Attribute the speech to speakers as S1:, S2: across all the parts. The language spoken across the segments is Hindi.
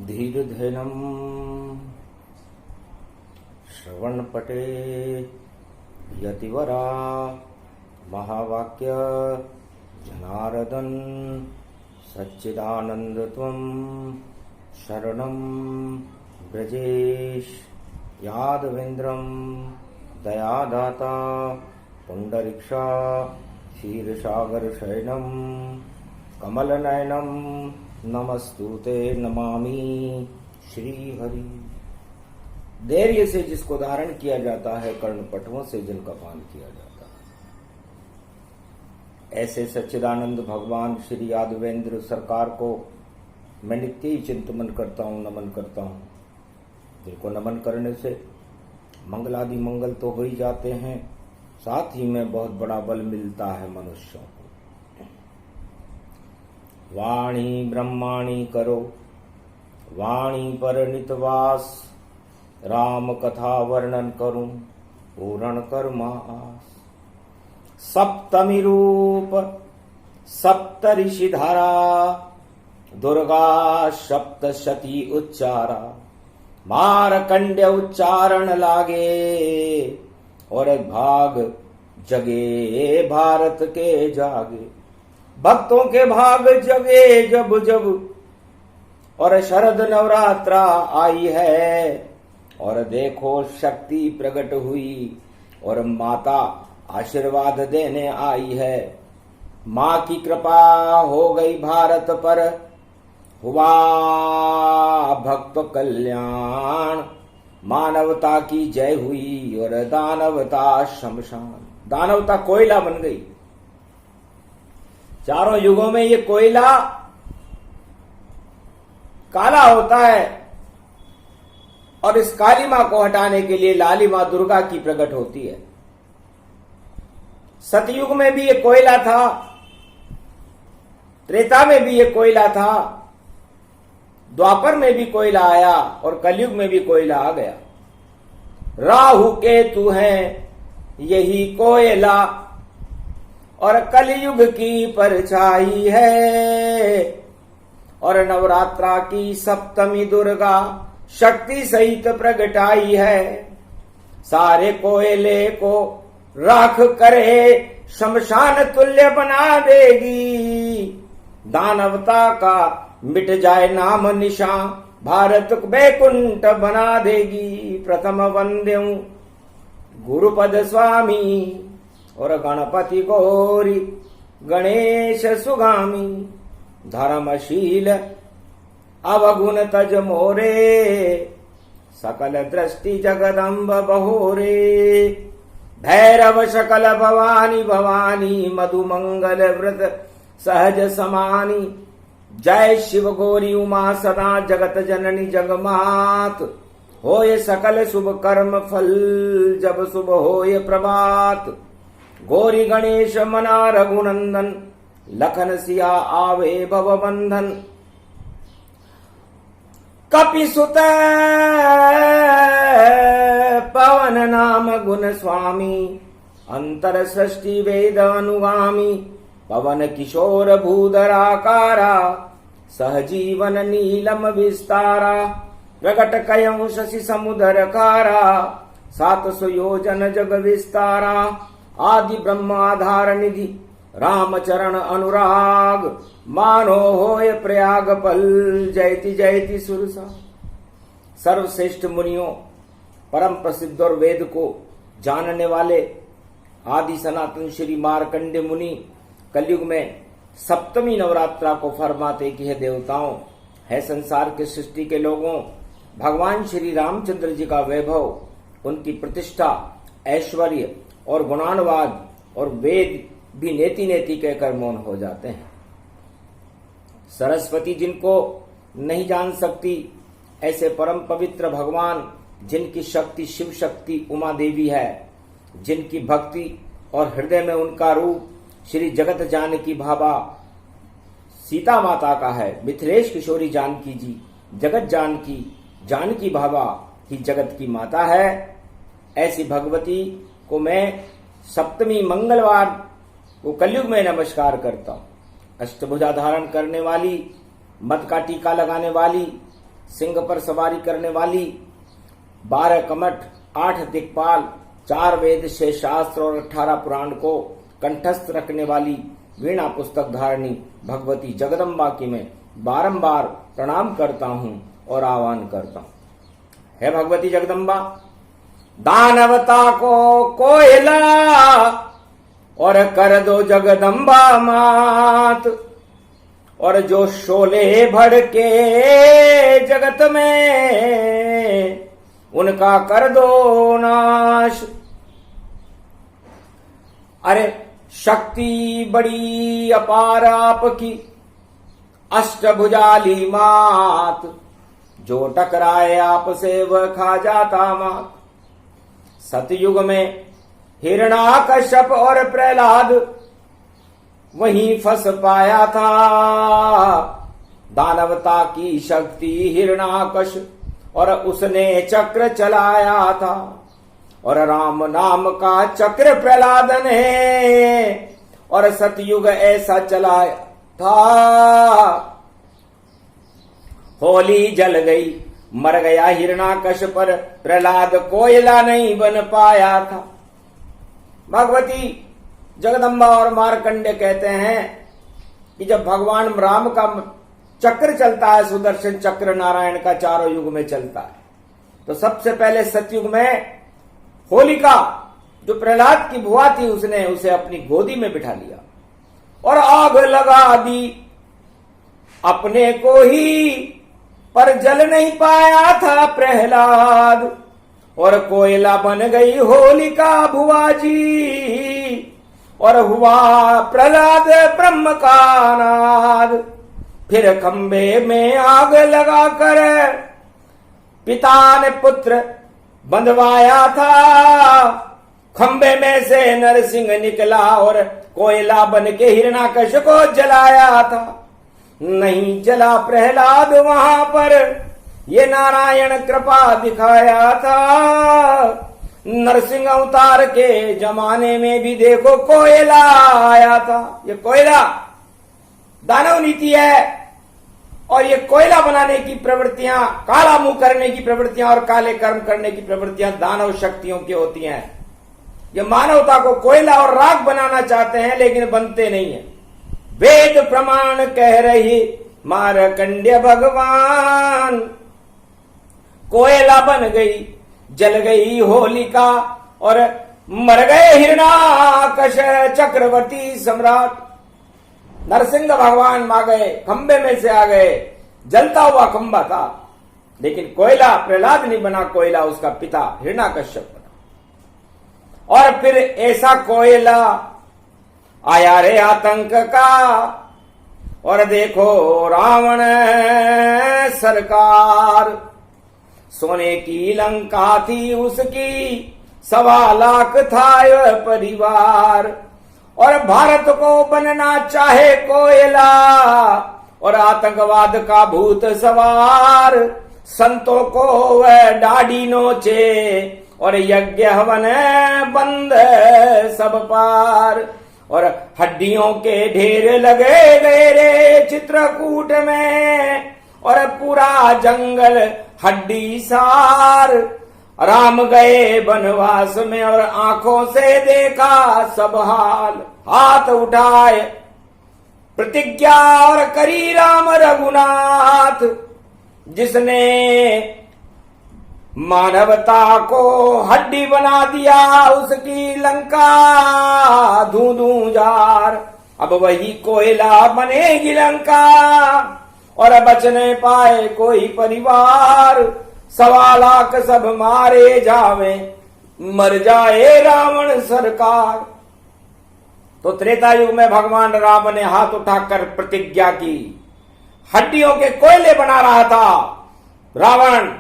S1: धीरधैनं श्रवणपटे यतिवरा महावाक्य जनार्दन सच्चिदानन्दत्वं शरणं ब्रजेश यादवेन्द्रं दयादाता पुण्डरीक्षा क्षीरसागरशयनं कमलनयनं नमस्तुते नमामि श्रीहरि। धैर्य से जिसको धारण किया जाता है, कर्णपटुओं से जिनका पान किया जाता है, ऐसे सच्चिदानंद भगवान श्री यादवेंद्र सरकार को मैं नित्य ही चिंतन करता हूँ, नमन करता हूँ। जिनको नमन करने से मंगलादि मंगल तो हो ही जाते हैं, साथ ही में बहुत बड़ा बल मिलता है मनुष्यों को। वाणी ब्रह्माणी करो वाणी पर नितवास, राम कथा वर्णन करूं पूर्ण कर मास। सप्तमी रूप सप्त ऋषि धारा, दुर्गा सप्तशती उच्चारा। मारकंड्य उच्चारण लागे, और भाग जगे भारत के जागे। भक्तों के भाग जगे जब जब, और शरद नवरात्रा आई है। और देखो शक्ति प्रकट हुई, और माता आशीर्वाद देने आई है। माँ की कृपा हो गई भारत पर, हुआ भक्त कल्याण। मानवता की जय हुई, और दानवता शमशान। दानवता कोयला बन गई। चारों युगों में ये कोयला काला होता है, और इस काली मां को हटाने के लिए लाली मां दुर्गा की प्रकट होती है। सतयुग में भी ये कोयला था, त्रेता में भी ये कोयला था, द्वापर में भी कोयला आया, और कलयुग में भी कोयला आ गया। राहु केतु हैं यही कोयला, और कलयुग की परछाई है। और नवरात्रा की सप्तमी दुर्गा शक्ति सहित प्रगटाई है। सारे कोयले को राख करे, शमशान तुल्य बना देगी। दानवता का मिट जाए नाम निशान, भारत वैकुंठ बना देगी। प्रथम वंद्यं गुरुपद स्वामी, और गणपति गौरी गणेश सुगामी। धर्मशील अवगुण तज मोरे, सकल दृष्टि जगदम्ब बहोरे। भैरव सकल भवानी भवानी, मधु मंगल व्रत सहज समानी। जय शिव गौरी उमा सदा जगत जननी जगमात। होए सकल शुभ कर्म फल, जब शुभ होए प्रभात। गौरी गणेश मना रघुनंदन, लखन सिया आवे भव बंधन। कपिसुत पवन नाम गुण स्वामी, अंतर सृष्टि वेद अनुगामी। पवन किशोर भूधराकारा, सहजीवन नीलम विस्तारा। प्रकट कयं शशि समुदर कारा, 700 योजन जग विस्तारा। आदि ब्रह्माधार निधि रामचरण अनुराग, मानो होय प्रयाग पल जयति जयति सुरसा। सर्वश्रेष्ठ मुनियों, परम प्रसिद्ध और वेद को जानने वाले आदि सनातन श्री मार्कंडेय मुनि कलयुग में सप्तमी नवरात्रा को फरमाते कि हे देवताओं, है संसार के सृष्टि के लोगों, भगवान श्री रामचंद्र जी का वैभव, उनकी प्रतिष्ठा, ऐश्वर्य और गुणानुवाद और वेद भी नेति नेति कहकर मौन हो जाते हैं। सरस्वती जिनको नहीं जान सकती, ऐसे परम पवित्र भगवान जिनकी शक्ति शिव शक्ति उमा देवी है, जिनकी भक्ति और हृदय में उनका रूप श्री जगत जानकी भाभा सीता माता का है। मिथिलेश किशोरी जानकी जी जगत जानकी, जानकी भाभा ही जगत की माता है। ऐसी भगवती को मैं सप्तमी मंगलवार को कलयुग में नमस्कार करता हूँ। अष्टभुजा धारण करने वाली, मद का टीका लगाने वाली, सिंह पर सवारी करने वाली, 12 कमठ, 8 दिक्पाल, 4 वेद, 6 शास्त्र और 18 पुराण को कंठस्थ रखने वाली वीणा पुस्तक धारणी भगवती जगदम्बा की मैं बारंबार प्रणाम करता हूं और आह्वान करता हूं। हे भगवती जगदम्बा, दानवता को कोयला और कर दो जगदम्बा मात, और जो शोले भड़के जगत में उनका कर दो नाश। अरे शक्ति बड़ी अपार आपकी, अष्टभुजाली मात, जो टकराए आपसे वह खा जाता मात। सतयुग में हिरणाकश्यप और प्रहलाद वहीं फंस पाया था। दानवता की शक्ति हिरणाकश और उसने चक्र चलाया था, और राम नाम का चक्र प्रहलाद ने और सतयुग ऐसा चलाया था। होली जल गई, मर गया हिरणाकश, पर प्रहलाद कोयला नहीं बन पाया था। भगवती जगदम्बा और मार्कंडे कहते हैं कि जब भगवान राम का चक्र चलता है, सुदर्शन चक्र नारायण का चारों युग में चलता है, तो सबसे पहले सतयुग में होलिका जो प्रहलाद की बुआ थी उसने उसे अपनी गोदी में बिठा लिया और आग लगा दी अपने को ही, पर जल नहीं पाया था प्रहलाद, और कोयला बन गई होलिका बुआ जी, और हुआ प्रहलाद ब्रह्म का नाद। फिर खंबे में आग लगाकर पिता ने पुत्र बंधवाया था। खंबे में से नरसिंह निकला और कोयला बन के हिरणाकश को जलाया था। नहीं जला प्रहलाद वहां पर, ये नारायण कृपा दिखाया था। नरसिंह अवतार के जमाने में भी देखो कोयला आया था। ये कोयला दानव नीति है, और ये कोयला बनाने की प्रवृत्तियां, काला मुंह करने की प्रवृत्तियां और काले कर्म करने की प्रवृत्तियां दानव शक्तियों की होती हैं। ये मानवता को कोयला और राख बनाना चाहते हैं, लेकिन बनते नहीं है। वेद प्रमाण कह रही मार्कंडेय भगवान, कोयला बन गई, जल गई होलिका, और मर गए हिरणाकश चक्रवर्ती सम्राट। नरसिंह भगवान आ गए, खंबे में से आ गए, जलता हुआ खंबा था, लेकिन कोयला प्रहलाद नहीं बना, कोयला उसका पिता हिरणाकश्यप बना। और फिर ऐसा कोयला आया रे आतंक का, और देखो रावण सरकार, सोने की लंका थी उसकी, 1.25 लाख था यह परिवार, और भारत को बनना चाहे कोयला, और आतंकवाद का भूत सवार, संतों को वह डाडी नोचे, और यज्ञ हवन बंद सब पार, और हड्डियों के ढेर लगे गए रे चित्रकूट में, और पूरा जंगल हड्डी सार। राम गए वनवास में और आंखों से देखा सब हाल, हाथ उठाए प्रतिज्ञा और करी राम रघुनाथ, जिसने मानवता को हड्डी बना दिया, उसकी लंका धू धू जार। अब वही कोयला बनेगी लंका, और बच नहीं पाए कोई परिवार, 1.25 लाख सब मारे जावे, मर जाए रावण सरकार। तो त्रेता युग में भगवान राम ने हाथ उठाकर प्रतिज्ञा की, हड्डियों के कोयले बना रहा था रावण,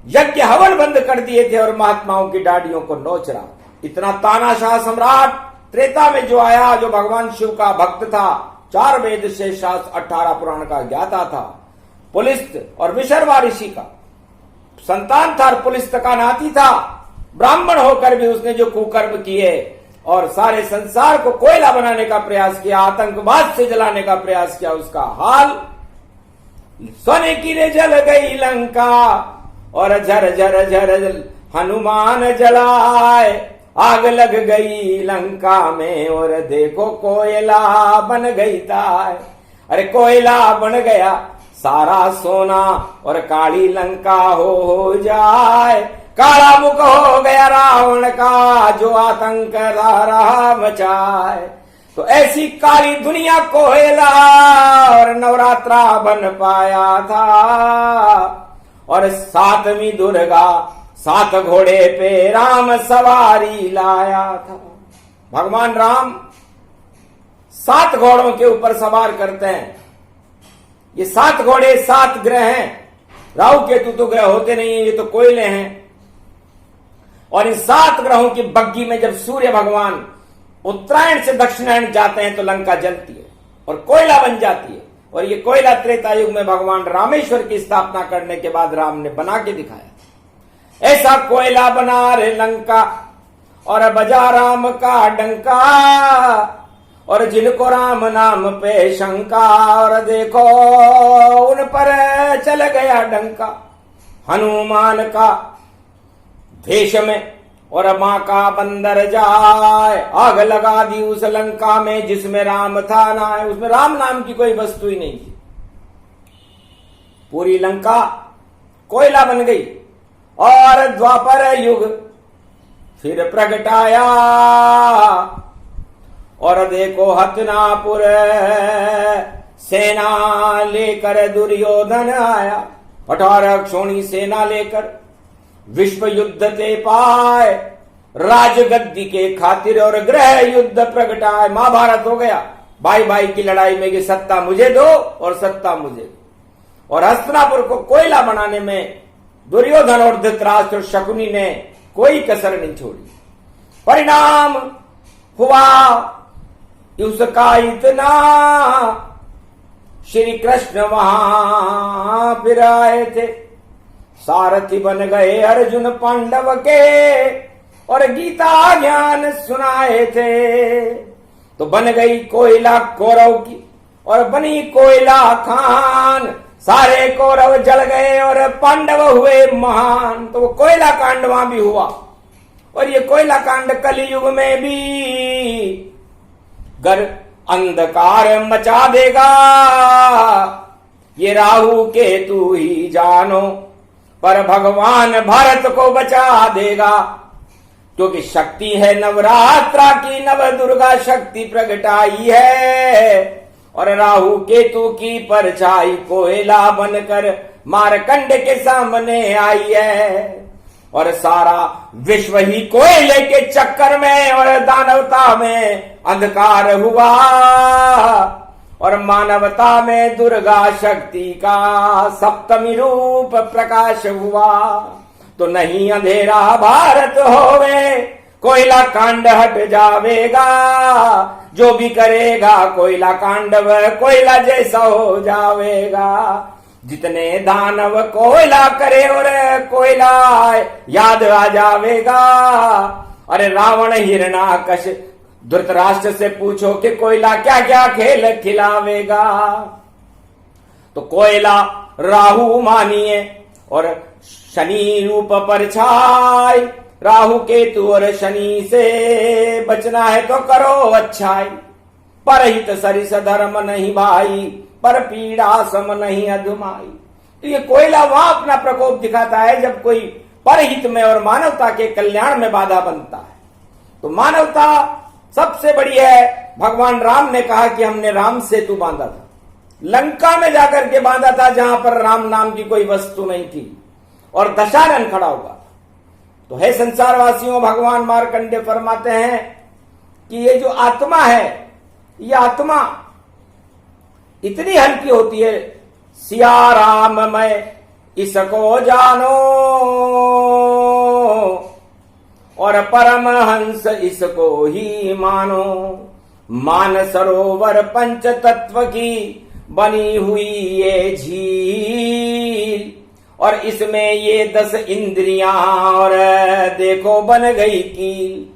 S1: यज्ञ हवन बंद कर दिए थे और महात्माओं की डाडियों को नोच रहा। इतना तानाशाह सम्राट त्रेता में जो आया, जो भगवान शिव का भक्त था, 4 वेद से शास्त्र 18 पुराण का ज्ञाता था, पुलिस्त और विशर्वा ऋषि का संतान था, पुलिस्त का नाती था, ब्राह्मण होकर भी उसने जो कुकर्म किए और सारे संसार को कोयला बनाने का प्रयास किया, आतंकवाद से जलाने का प्रयास किया, उसका हाल सोने की रे जल गई लंका और झर झर झर हनुमान जलाए। आग लग गई लंका में और देखो कोयला बन गई ताय। अरे कोयला बन गया सारा सोना और काली लंका हो जाए। काला मुख हो गया रावण का जो आतंक रहा मचाए। तो ऐसी काली दुनिया कोयला और नवरात्रा बन पाया था। और सातवीं दुर्गा 7 घोड़े पे राम सवारी लाया था। भगवान राम 7 घोड़ों के ऊपर सवार करते हैं। ये 7 घोड़े 7 ग्रह हैं। राहु केतु तो ग्रह होते नहीं है, ये तो कोयले हैं। और इन 7 ग्रहों की बग्गी में जब सूर्य भगवान उत्तरायण से दक्षिणायन जाते हैं तो लंका जलती है और कोयला बन जाती है। और ये कोयला त्रेता युग में भगवान रामेश्वर की स्थापना करने के बाद राम ने बना के दिखाया। ऐसा कोयला बना रे लंका और बजा राम का डंका। और जिनको राम नाम पे शंका और देखो उन पर चल गया डंका। हनुमान का देश में और मां का बंदर जाए। आग लगा दी उस लंका में जिसमें राम था ना। उसमें राम नाम की कोई वस्तु ही नहीं थी। पूरी लंका कोयला बन गई। और द्वापर युग फिर प्रगटाया। और देखो हस्तिनापुर सेना लेकर दुर्योधन आया। 18 क्षोणी सेना लेकर विश्व युद्ध ते पाए। राजगद्दी के खातिर और ग्रह युद्ध प्रगटाए। महाभारत हो गया। भाई भाई की लड़ाई में कि सत्ता मुझे दो और सत्ता मुझे दो। और हस्तिनापुर को कोयला बनाने में दुर्योधन और धृतराष्ट्र और शकुनी ने कोई कसर नहीं छोड़ी। परिणाम हुआ उसका इतना श्री कृष्ण वहां फिर आए थे। सारथी बन गए अर्जुन पांडव के और गीता ज्ञान सुनाए थे। तो बन गई कोयला कौरव की और बनी कोयला खान। सारे कौरव जल गए और पांडव हुए महान। तो वो कोयला कांड वहां भी हुआ। और ये कोयला कांड कलयुग में भी गर अंधकार मचा देगा। ये राहु केतु ही जानो पर भगवान भारत को बचा देगा। क्योंकि शक्ति है नवरात्रा की, नव दुर्गा शक्ति प्रगटाई है। और राहु केतु की परछाई कोयला बनकर मारकंड के सामने आई है। और सारा विश्व ही कोयले के चक्कर में और दानवता में अंधकार हुआ। और मानवता में दुर्गा शक्ति का सप्तमी रूप प्रकाश हुआ। तो नहीं अंधेरा भारत होवे, कोयला कांड हट जावेगा। जो भी करेगा कोयला कांड वह कोयला जैसा हो जावेगा। जितने दानव कोयला करे और कोयला याद आ जावेगा। अरे रावण हिरणाकश धृतराष्ट्र से पूछो कि कोयला क्या क्या खेल खिलावेगा। तो कोयला राहु मानिए और शनि रूप पर छाई। राहु केतु और शनि से बचना है तो करो अच्छाई। परहित सरिस धर्म नहीं भाई, पर पीड़ा सम नहीं अधमाई। तो ये कोयला वहां अपना प्रकोप दिखाता है जब कोई परहित में और मानवता के कल्याण में बाधा बनता है। तो मानवता सबसे बड़ी है। भगवान राम ने कहा कि हमने राम सेतु बांधा था, लंका में जाकर के बांधा था जहां पर राम नाम की कोई वस्तु नहीं थी और दशानन खड़ा हुआ था। तो है संसारवासियों, भगवान मार्कंडेय फरमाते हैं कि ये जो आत्मा है, ये आत्मा इतनी हल्की होती है। सिया राम मैं इसको जानो और परमहंस इसको ही मानो। मान सरोवर पंच तत्व की बनी हुई ये झील। और इसमें ये 10 इंद्रियां और देखो बन गई कील।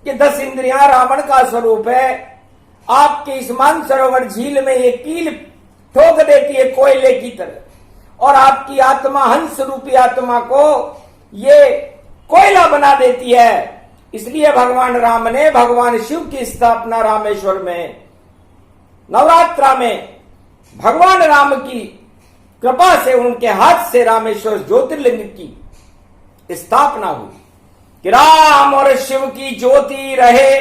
S1: ये 10 इंद्रियां रावण का स्वरूप है। आपके इस मान सरोवर झील में ये कील ठोक देती है कोयले की तरह। और आपकी आत्मा, हंस रूपी आत्मा को ये कोयला बना देती है। इसलिए भगवान राम ने भगवान शिव की स्थापना रामेश्वर में नवरात्रा में भगवान राम की कृपा से, उनके हाथ से रामेश्वर ज्योतिर्लिंग की स्थापना हुई कि राम और शिव की ज्योति रहे,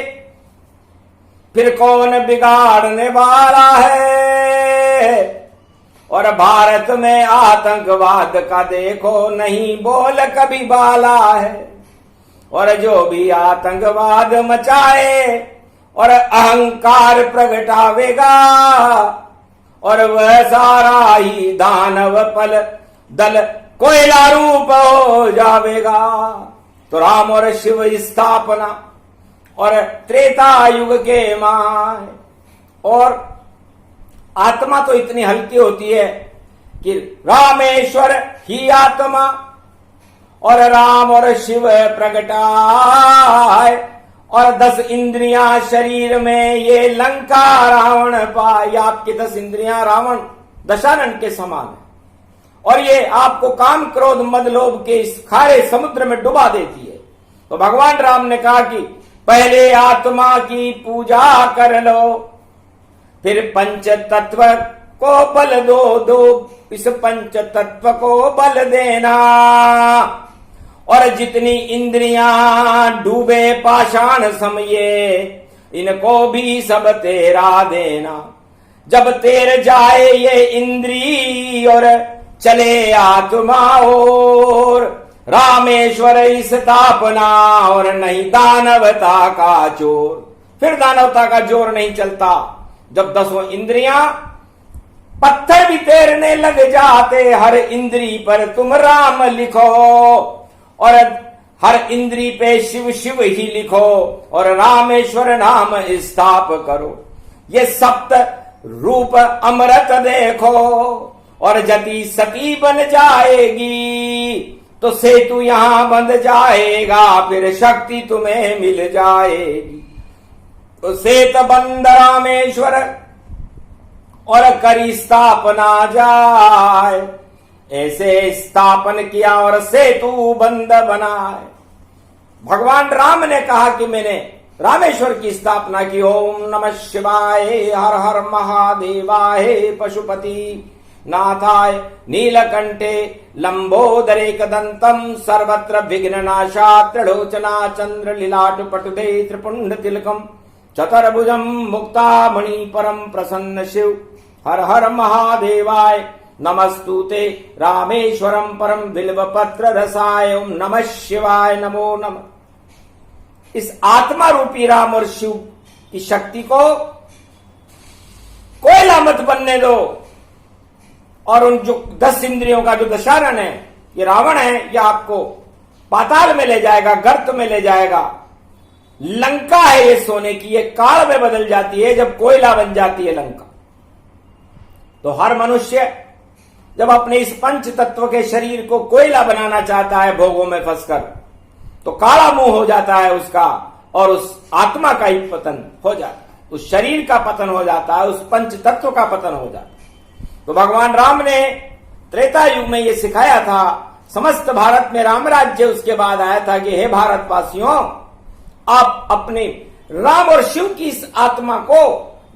S1: फिर कौन बिगाड़ने वाला है। और भारत में आतंकवाद का देखो नहीं बोल कभी बाला है। और जो भी आतंकवाद मचाए और अहंकार प्रगटावेगा, और वह सारा ही दानव पल दल कोयला रूप हो जावेगा। तो राम और शिव स्थापना और त्रेता युग के माय। और आत्मा तो इतनी हल्की होती है कि रामेश्वर ही आत्मा और राम और शिव प्रगटाए, और 10 इंद्रियां शरीर में ये लंका रावण पाए। आपकी 10 इंद्रियां रावण दशानन के समान है, और ये आपको काम क्रोध मद लोभ के इस खारे समुद्र में डुबा देती है। तो भगवान राम ने कहा कि पहले आत्मा की पूजा कर लो, फिर पंच तत्व को बल दो, इस पंच तत्व को बल देना। और जितनी इंद्रियां डूबे पाषाण समये, इनको भी सब तेरा देना। जब तेर जाए ये इंद्री और चले आत्मा और, रामेश्वर स्थापना और नहीं दानवता का जोर। फिर दानवता का जोर नहीं चलता। जब 10 इंद्रियां, पत्थर भी तैरने लग जाते, हर इंद्री पर तुम राम लिखो, और हर इंद्री पे शिव शिव ही लिखो, और रामेश्वर नाम स्थाप करो। ये सप्त रूप अमृत देखो, और जति सती बन जाएगी, तो सेतु यहां बंध जाएगा, फिर शक्ति तुम्हें मिल जाएगी। तो सेत बंद रामेश्वर और करी स्थापना जाए, ऐसे स्थापन किया और सेतु बंद बनाए। भगवान राम ने कहा कि मैंने रामेश्वर की स्थापना की। ओम नमः शिवाय, हर हर महादेवाय, पशुपति नाथाय, नीलकंठे लंबोदरे कदंतम, सर्वत्र विघ्ननाशा, त्रिलोचना चंद्र लीलाट पटुदे त्रिपुंड तिलकम, चतुर्भुजम मुक्तामणि परम प्रसन्न शिव, हर हर महादेवाय, नमस्तुते रामेश्वरम परम बिल्व पत्र रसाय। ओम नमः शिवाय, नमो नमः। इस आत्मा रूपी राम और शिव की शक्ति को कोयला मत बनने दो, और उन जो 10 इंद्रियों का जो दशानन है, ये रावण है, यह आपको पाताल में ले जाएगा, गर्त में ले जाएगा। लंका है ये सोने की, ये काल में बदल जाती है जब कोयला बन जाती है लंका। तो हर मनुष्य जब अपने इस पंच तत्व के शरीर को कोयला बनाना चाहता है भोगों में फंसकर, तो काला मुंह हो जाता है उसका, और उस आत्मा का ही पतन हो जाता है, उस शरीर का पतन हो जाता है, उस पंच तत्व का पतन हो जाता है। तो भगवान राम ने त्रेता युग में ये सिखाया था। समस्त भारत में राम राज्य उसके बाद आया था कि हे भारतवासियों, आप अपने राम और शिव की इस आत्मा को,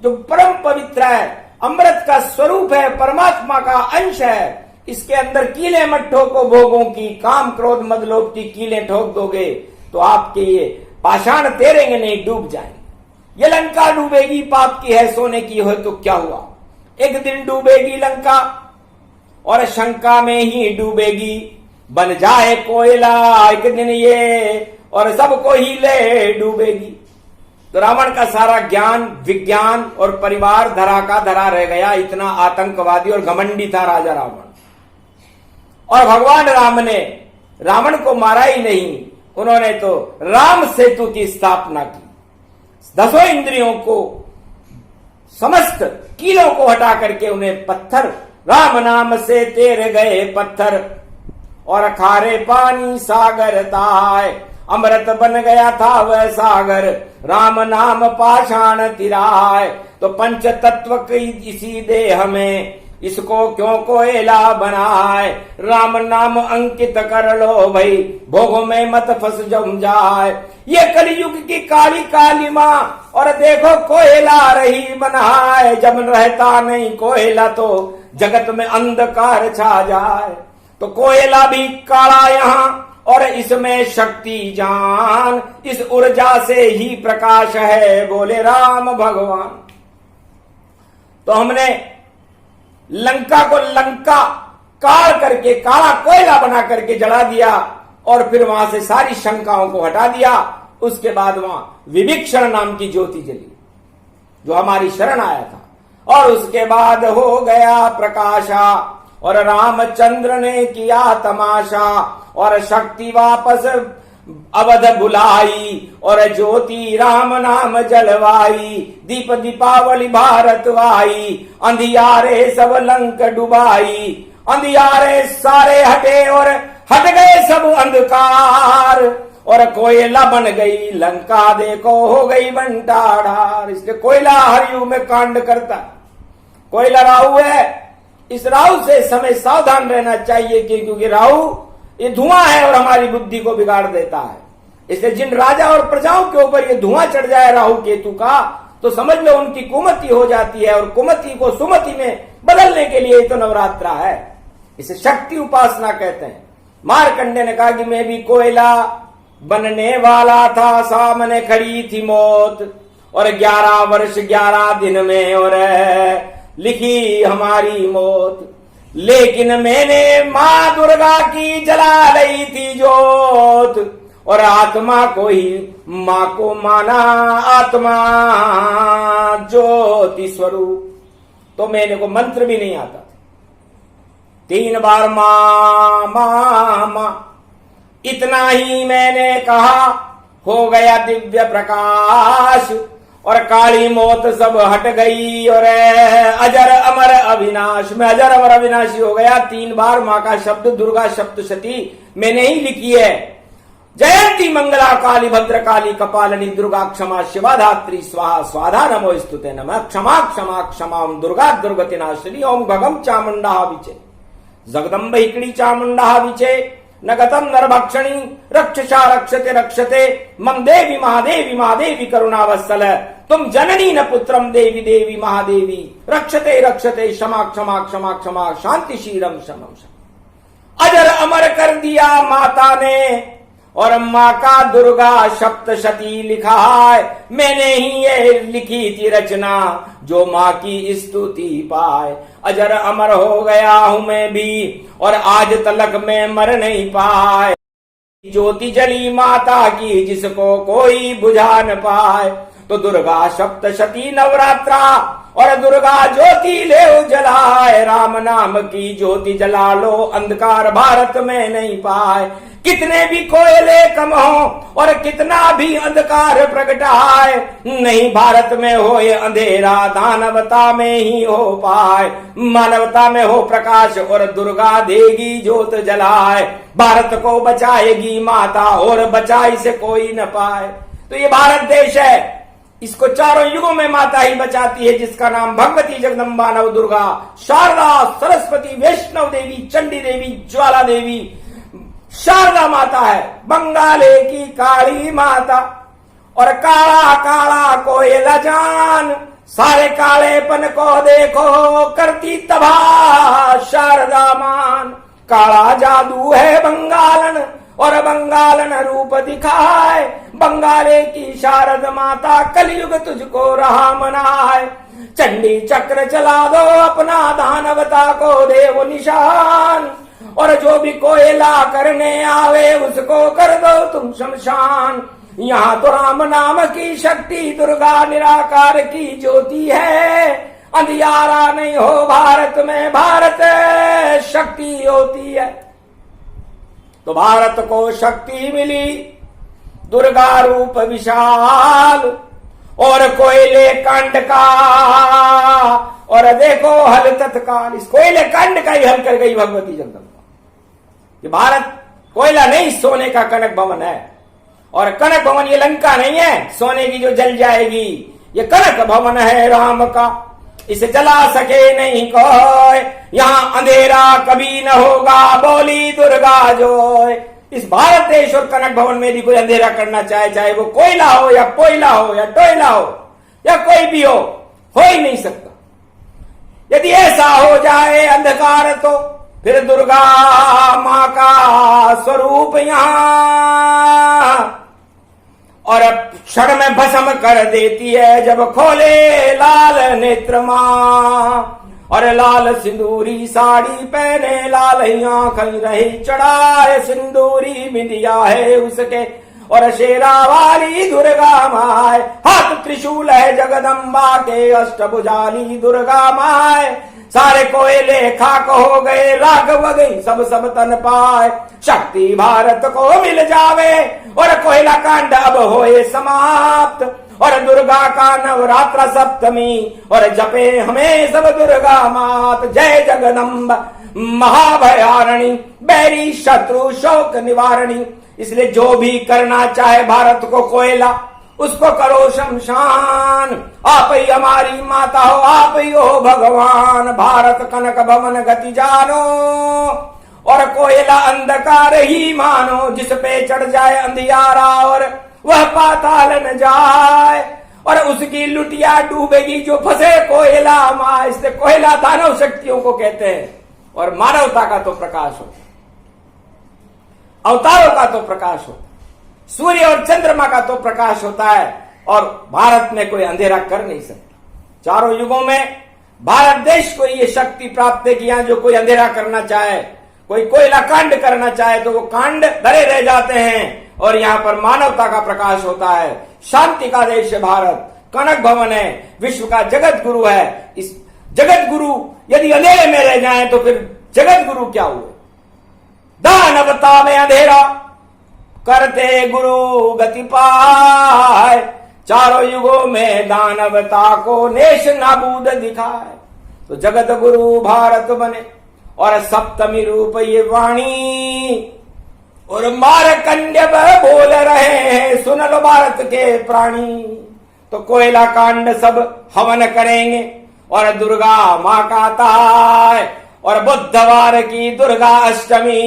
S1: जो परम पवित्र है, अमृत का स्वरूप है, परमात्मा का अंश है, इसके अंदर कीले मत ठोको भोगों की, काम क्रोध मद लोभ की कीलें ठोक दोगे तो आपके ये पाषाण तैरेंगे नहीं, डूब जाएंगे। ये लंका डूबेगी, पाप की है, सोने की हो तो क्या हुआ, एक दिन डूबेगी लंका, और शंका में ही डूबेगी, बन जाए कोयला एक दिन ये, और सबको ही ले डूबेगी। तो रावण का सारा ज्ञान विज्ञान और परिवार धरा का धरा रह गया। इतना आतंकवादी और घमंडी था राजा रावण। और भगवान राम ने रावण को मारा ही नहीं, उन्होंने तो राम सेतु की स्थापना की। 10 इंद्रियों को, समस्त कीलों को हटा करके उन्हें पत्थर, राम नाम से तैर गए पत्थर, और खारे पानी सागर ताय, अमृत बन गया था वह सागर, राम नाम पाषाण तिराय। तो पंच तत्व की इसी देह में इसको क्यों कोयला बनाए, राम नाम अंकित कर लो भाई, भोगों में मत फंस जम जाए। ये कलयुग की काली काली माँ, और देखो कोयला रही बनाए, जब रहता नहीं कोयला तो जगत में अंधकार छा जाए। तो कोयला भी काला यहाँ, और इसमें शक्ति जान, इस ऊर्जा से ही प्रकाश है, बोले राम भगवान। तो हमने लंका को लंका काल करके, काला कोयला बना करके जला दिया, और फिर वहां से सारी शंकाओं को हटा दिया। उसके बाद वहां विभीषण नाम की ज्योति जली, जो हमारी शरण आया था, और उसके बाद हो गया प्रकाशा, और रामचंद्र ने किया तमाशा, और शक्ति वापस अवध बुलाई, और ज्योति राम नाम जलवाई, दीप दीपावली भारत वाई, अंधियारे सब लंक डुबाई, अंधियारे सारे हटे और हट गए सब अंधकार, और कोयला बन गई लंका, देखो हो गई बंटाढार। इसलिए कोयला हर युग में कांड करता, कोयला राहु है। इस राहु से समय सावधान रहना चाहिए, क्योंकि राहु ये धुआं है और हमारी बुद्धि को बिगाड़ देता है। इसलिए जिन राजा और प्रजाओं के ऊपर ये धुआं चढ़ जाए राहु केतु का, तो समझ लो उनकी कुमति हो जाती है, और कुमति को सुमति में बदलने के लिए तो नवरात्रा है। इसे शक्ति उपासना कहते हैं। मार्कंडे ने कहा कि मैं भी कोयला बनने वाला था, सामने खड़ी थी मौत, और 11 वर्ष 11 दिन में और लिखी हमारी मौत, लेकिन मैंने माँ दुर्गा की जला ली थी जोत, और आत्मा को ही माँ को माना, आत्मा ज्योति स्वरूप। तो मैंने को मंत्र भी नहीं आता था, 3 बार माँ माँ माँ, इतना ही मैंने कहा, हो गया दिव्य प्रकाश, और काली मौत सब हट गई, और अजर अमर अविनाश, मैं अजर अमर अविनाशी हो गया। 3 बार माँ का शब्द दुर्गा सप्तशती मैंने ही लिखी है। जयंती मंगला काली भद्र काली कपालिनी दुर्गा क्षमा शिवा धात्री स्वाहा स्वाधा नमो स्तुते नमः, क्षमा क्षमा क्षमा दुर्गा दुर्गति नाशिनी, ओम गगम चामुंडा विचे, जगदम्ब हिकड़ी चामुंडा विचे, नगतम नरभक्षणी रक्षसा रक्षते रक्षते, मम देवी महादेवी महादेवी करुणावत्सल, तुम जननी न पुत्रम देवी देवी महादेवी, रक्षते रक्षते क्षमा क्षमा क्षमा क्षमा, शांतिशीलम शमम शम। अजर अमर कर दिया माता ने, और माँ का दुर्गा सप्तशती लिखा है। मैंने ही ये लिखी थी रचना, जो माँ की स्तुति पाए। अजर अमर हो गया हूं मैं भी, और आज तलक मैं मर नहीं पाए। ज्योति जली माता की, जिसको कोई बुझा न पाए। तो दुर्गा सप्तशती नवरात्रा, और दुर्गा ज्योति ले जलाए, राम नाम की ज्योति जला लो, अंधकार भारत में नहीं पाए। कितने भी कोयले कम हो, और कितना भी अंधकार प्रगटाए, नहीं भारत में हो ये अंधेरा, दानवता में ही हो पाए। मानवता में हो प्रकाश, और दुर्गा देगी ज्योत जलाए, भारत को बचाएगी माता, और बचा इसे कोई न पाए। तो ये भारत देश है, इसको चारों युगों में माता ही बचाती है, जिसका नाम भगवती जगदम्बा नव दुर्गा शारदा सरस्वती वैष्णव देवी चंडी देवी ज्वाला देवी शारदा माता है, बंगाले की काली माता। और काला काला कोयला जान, सारे कालेपन को देखो करती तबाह शारदा मान। काला जादू है बंगालन, और बंगालन रूप दिखाए, बंगाले की शारद माता कलयुग तुझको रहा मनाए। चंडी चक्र चला दो अपना, दानवता को देव निशान, और जो भी कोयला करने आवे उसको कर दो तुम शमशान। यहाँ तो राम नाम की शक्ति दुर्गा निराकार की ज्योति है, अंधियारा नहीं हो भारत में, भारत शक्ति होती है। तो भारत को शक्ति मिली, दुर्गा रूप विशाल, और कोयले कांड का, और देखो हल तत्काल। इस कोयले कांड का ही हल कर गई भगवती जगदम्बा। ये भारत कोयला नहीं, सोने का कनक भवन है। और कनक भवन ये लंका नहीं है सोने की जो जल जाएगी, ये कनक भवन है राम का। इसे जला सके नहीं कोई, यहाँ अंधेरा कभी न होगा, बोली दुर्गा जोय। इस भारत देश और कनक भवन में यदि कोई अंधेरा करना चाहे, चाहे वो कोयला हो या कोयला हो या टोयला हो या कोई भी हो ही नहीं सकता। यदि ऐसा हो जाए अंधकार तो फिर दुर्गा मां का स्वरूप यहां और क्षण में भस्म कर देती है जब खोले लाल नेत्र मां। और लाल सिंदूरी साड़ी पहने, लाल ही आंख रही चढ़ाए, सिंदूरी बिंदिया है उसके और शेरा वाली दुर्गा माए। हाथ त्रिशूल है जगदम्बा के, अष्टभुजाली दुर्गा माए। सारे कोयले खाक हो गए, राख गई सब सब तन पाए। शक्ति भारत को मिल जावे और कोयला कांड अब होए समाप्त। और दुर्गा का नवरात्र सप्तमी और जपे हमें सब दुर्गा मात। जय जगदम्ब महाभयारणी, बैरी शत्रु शोक निवारणी। इसलिए जो भी करना चाहे भारत को कोयला, उसको करो शमशान। आप ही हमारी माता हो, आप ही हो भगवान। भारत कनक भवन गति जानो और कोयला अंधकार ही मानो। जिस पे चढ़ जाए अंधियारा और वह पाताल न जाए, और उसकी लुटिया डूबेगी जो फंसे कोयला मां। इससे कोयला दानव शक्तियों को कहते हैं और मानवता का तो प्रकाश हो, अवतारों का तो प्रकाश हो, सूर्य और चंद्रमा का तो प्रकाश होता है। और भारत में कोई अंधेरा कर नहीं सकता। चारों युगों में भारत देश को ये शक्ति प्राप्त है कि यहां जो कोई अंधेरा करना चाहे, कोई कोयला कांड करना चाहे तो वो कांड धरे रह जाते हैं और यहाँ पर मानवता का प्रकाश होता है। शांति का देश है भारत, कनक भवन है, विश्व का जगत गुरु है। इस जगत गुरु यदि अंधेरे में रह जाए तो फिर जगत गुरु क्या हुए? दानवता में अंधेरा करते गुरु गति पाए। चारों युगों में दानवता को नेश नाबूद दिखाए। तो जगत गुरु भारत बने और सप्तमी रूप ये वाणी। और मारकंड्य बोल रहे हैं, सुन लो भारत के प्राणी। तो कोयला कांड सब हवन करेंगे और दुर्गा मां का ताय। और बुधवार की दुर्गा अष्टमी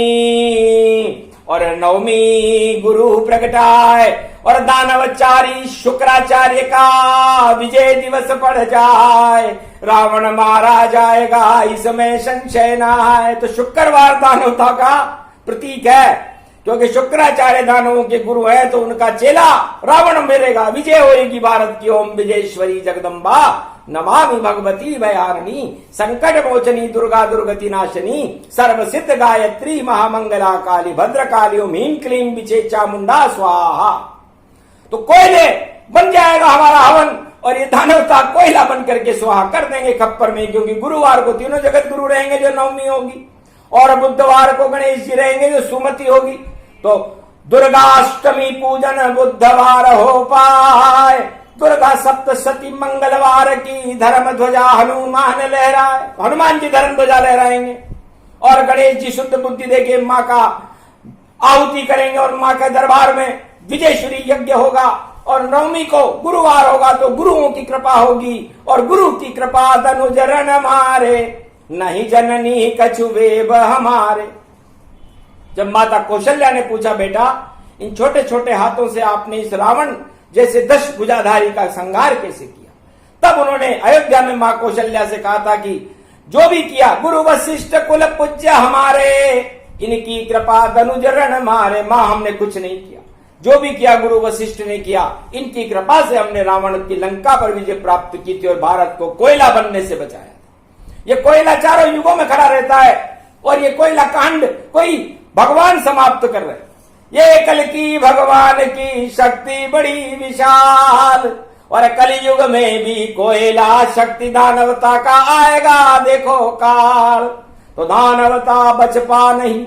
S1: और नवमी गुरु प्रगटाए। और दानवचारी शुक्राचार्य का विजय दिवस पड़ जाए। रावण मारा जाएगा इसमें संशय न है। तो शुक्रवार दानवता का प्रतीक है, क्योंकि शुक्राचार्य दानवों के गुरु है तो उनका चेला रावण मरेगा, विजय होगी भारत की। ओम विजयेश्वरी जगदम्बा नमामि भगवती भयारिणी, संकट मोचनी दुर्गा दुर्गति नाशनी, सर्व सिद्ध गायत्री महामंगला काली, भद्रकाली ओम ह्रीं क्लीं विचे चामुंडा स्वाहा। तो कोयले बन जाएगा हमारा हवन और ये दानवता कोयला बन करके स्वाहा कर देंगे खप्पर में। क्योंकि गुरुवार को तीनों जगत गुरु रहेंगे जो नवमी होगी, और बुधवार को गणेश जी रहेंगे जो सुमति होगी। तो दुर्गाष्टमी पूजन बुधवार हो पाए। दुर्गा सप्तशती मंगलवार की धर्म ध्वजा हनुमान लहराए। हनुमान जी धर्म ध्वजा लहराएंगे और गणेश जी शुद्ध बुद्धि देके मां का आहुति करेंगे और मां के दरबार में विजयश्री यज्ञ होगा। और नवमी को गुरुवार होगा तो गुरुओं की कृपा होगी, और गुरु की कृपा धनुजरण मारे, नहीं जननी कछु वेब हमारे। जब माता कौशल्या ने पूछा, बेटा इन छोटे छोटे हाथों से आपने इस रावण जैसे 10 भुजाधारी का संहार कैसे किया, तब उन्होंने अयोध्या में मां कौशल्या से कहा था कि जो भी किया गुरु वशिष्ठ कुल पूज्य हमारे, इनकी कृपा धनुजरण मारे। मां हमने कुछ नहीं किया, जो भी किया गुरु वशिष्ठ ने किया, इनकी कृपा से हमने रावण की लंका पर विजय प्राप्त की थी और भारत को कोयला बनने से बचाया। ये कोयला चारों युगों में खड़ा रहता है और ये कोयला कांड कोई भगवान समाप्त कर रहे। ये कल की भगवान की शक्ति बड़ी विशाल, और कलयुग में भी कोयला शक्ति दानवता का आएगा देखो काल। तो दानवता बच पा नहीं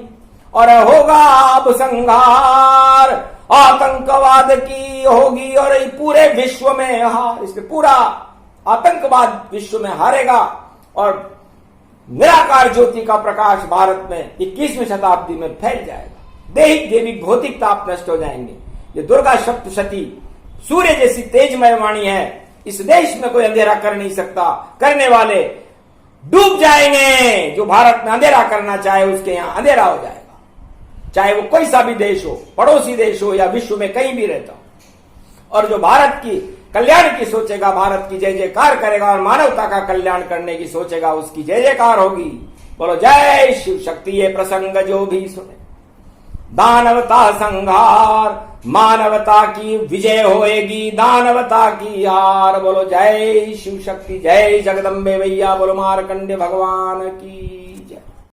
S1: और होगा अब संहार। आतंकवाद की होगी और पूरे विश्व में हार। इसलिए पूरा आतंकवाद विश्व में हारेगा और निराकार ज्योति का प्रकाश भारत में 21वीं शताब्दी में फैल जाएगा। दैहिक देविक भौतिक ताप नष्ट हो जाएंगे। ये दुर्गा सप्तशती सूर्य जैसी तेजमय वाणी है इस देश में कोई अंधेरा कर नहीं सकता। करने वाले डूब जाएंगे। जो भारत में अंधेरा करना चाहे उसके यहां अंधेरा हो जाएगा, चाहे वो कोई सा भी देश हो, पड़ोसी देश हो या विश्व में कहीं भी रहता हो। और जो भारत की कल्याण की सोचेगा, भारत की जय जयकार करेगा और मानवता का कल्याण करने की सोचेगा, उसकी जय जयकार होगी। बोलो जय शिव शक्ति। ये प्रसंग जो भी सुने, दानवता संहार, मानवता की विजय होएगी, दानवता की हार। बोलो जय शिव शक्ति, जय जगदम्बे मैया, बोलो मार्कंडे भगवान की।